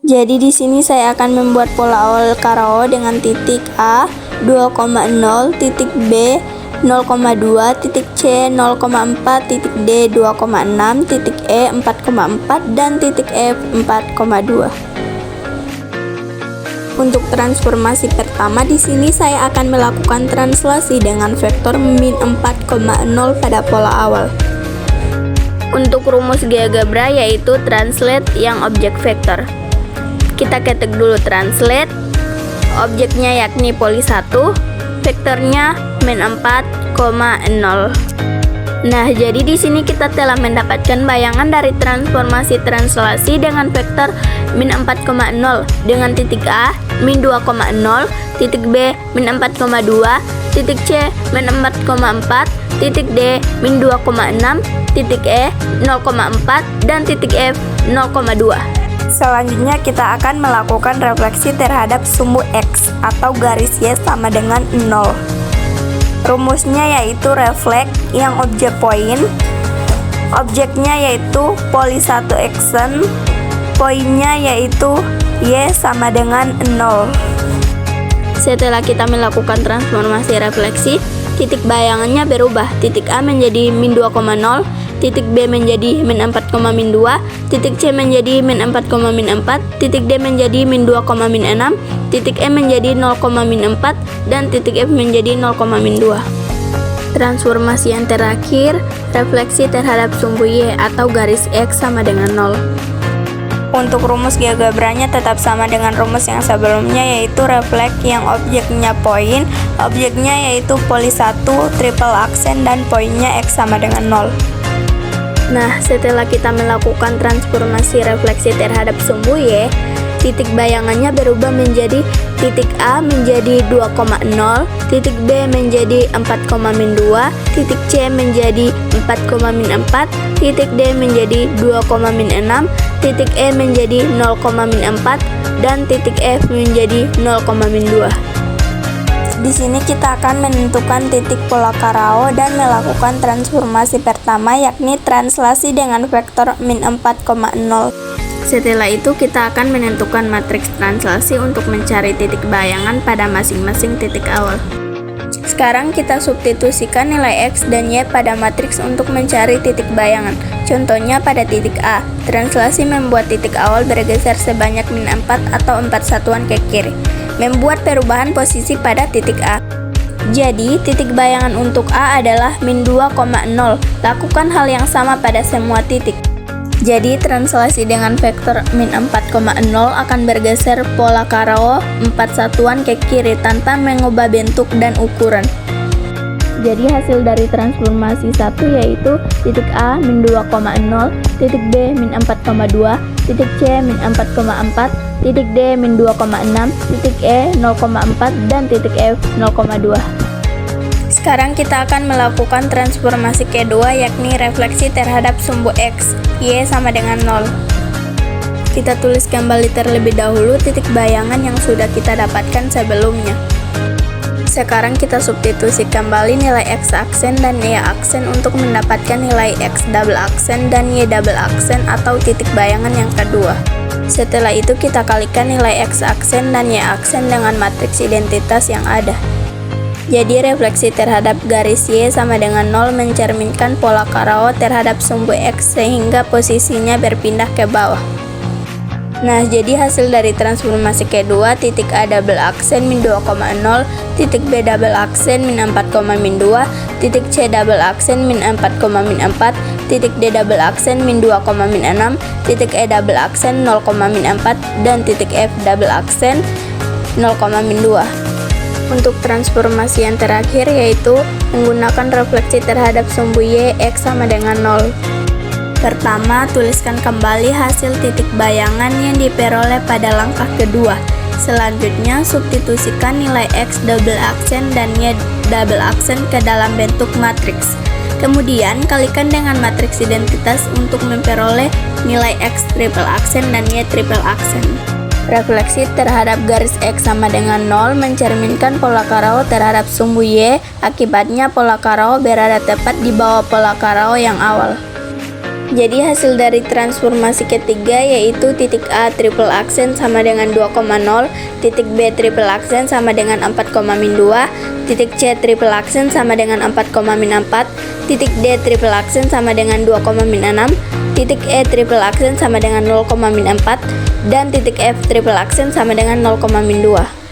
Jadi di sini saya akan membuat pola awal Karao dengan titik A 2,0, titik B 0,2, titik C 0,4, titik D 2,6, titik E 4,4, dan titik F 4,2. Untuk transformasi pertama di sini saya akan melakukan translasi dengan vektor min 4,0 pada pola awal. Untuk rumus GeoGebra yaitu translate yang objek vektor. Kita ketik dulu translate, objeknya yakni poli 1, vektornya min 4,0. Nah, jadi di sini kita telah mendapatkan bayangan dari transformasi translasi dengan vektor min 4,0 dengan titik A min 2,0, titik B min 4,2, titik C min 4,4, titik D min 2,6, titik E 0,4, dan titik F 0,2. Selanjutnya kita akan melakukan refleksi terhadap sumbu X atau garis Y sama dengan 0. Rumusnya yaitu reflect yang objek poin, objeknya yaitu poli 1 action, poinnya yaitu Y sama dengan 0. Setelah kita melakukan transformasi refleksi, titik bayangannya berubah. Titik A menjadi min 2,0, titik B menjadi min 4,2, titik C menjadi min 4,4, titik D menjadi min 2,6, titik E menjadi 0,4, dan titik F menjadi 0,2. Transformasi yang terakhir, refleksi terhadap sumbu Y atau garis X sama dengan 0. Untuk rumus GeoGebranya tetap sama dengan rumus yang sebelumnya, yaitu reflect yang objeknya poin, objeknya yaitu poli 1, triple aksen, dan poinnya X sama dengan 0. Nah, setelah kita melakukan transformasi refleksi terhadap sumbu Y, titik bayangannya berubah menjadi titik A menjadi 2,0, titik B menjadi 4,2, titik C menjadi 4,4, titik D menjadi 2,6, titik E menjadi 0,4, dan titik F menjadi 0,2. Di sini kita akan menentukan titik pola Karao dan melakukan transformasi pertama, yakni translasi dengan vektor min 4,0. Setelah itu kita akan menentukan matriks translasi untuk mencari titik bayangan pada masing-masing titik awal. Sekarang kita substitusikan nilai X dan Y pada matriks untuk mencari titik bayangan. Contohnya pada titik A, translasi membuat titik awal bergeser sebanyak min 4 atau 4 satuan ke kiri, membuat perubahan posisi pada titik A. Jadi, titik bayangan untuk A adalah min 2,0. Lakukan hal yang sama pada semua titik. Jadi, translasi dengan vektor min 4,0 akan bergeser pola Karao 4 satuan ke kiri tanpa mengubah bentuk dan ukuran. Jadi, hasil dari transformasi 1 yaitu titik A min 2,0, titik B min 4,2, titik C min 4,4, titik D min 2,6, titik E 0,4, dan titik F 0,2. Sekarang kita akan melakukan transformasi kedua, yakni refleksi terhadap sumbu X, Y sama dengan 0. Kita tulis kembali terlebih dahulu titik bayangan yang sudah kita dapatkan sebelumnya. Sekarang kita substitusi kembali nilai X aksen dan Y aksen untuk mendapatkan nilai X double aksen dan Y double aksen atau titik bayangan yang kedua. Setelah itu kita kalikan nilai X aksen dan Y aksen dengan matriks identitas yang ada. Jadi refleksi terhadap garis Y sama dengan 0 mencerminkan pola Karao terhadap sumbu X sehingga posisinya berpindah ke bawah. Nah, jadi hasil dari transformasi kedua, titik A double aksen min 2,0, titik B double aksen min 4,2, titik C double aksen min 4,4, titik D double aksen min 2,6, titik E double aksen 0,4, dan titik F double aksen 0,2. Untuk transformasi yang terakhir yaitu menggunakan refleksi terhadap sumbu Y X sama dengan 0. Pertama, tuliskan kembali hasil titik bayangan yang diperoleh pada langkah kedua. Selanjutnya, substitusikan nilai X double aksen dan Y double aksen ke dalam bentuk matriks. Kemudian, kalikan dengan matriks identitas untuk memperoleh nilai X triple aksen dan Y triple aksen. Refleksi terhadap garis X sama dengan 0 mencerminkan pola Karao terhadap sumbu Y, akibatnya pola Karao berada tepat di bawah pola Karao yang awal. Jadi hasil dari transformasi ketiga yaitu titik A triple aksen sama dengan 2,0, titik B triple aksen sama dengan 4,-2, titik C triple aksen sama dengan 4,-4, titik D triple aksen sama dengan 2,-6, titik E triple aksen sama dengan 0,-4, dan titik F triple aksen sama dengan 0,-2.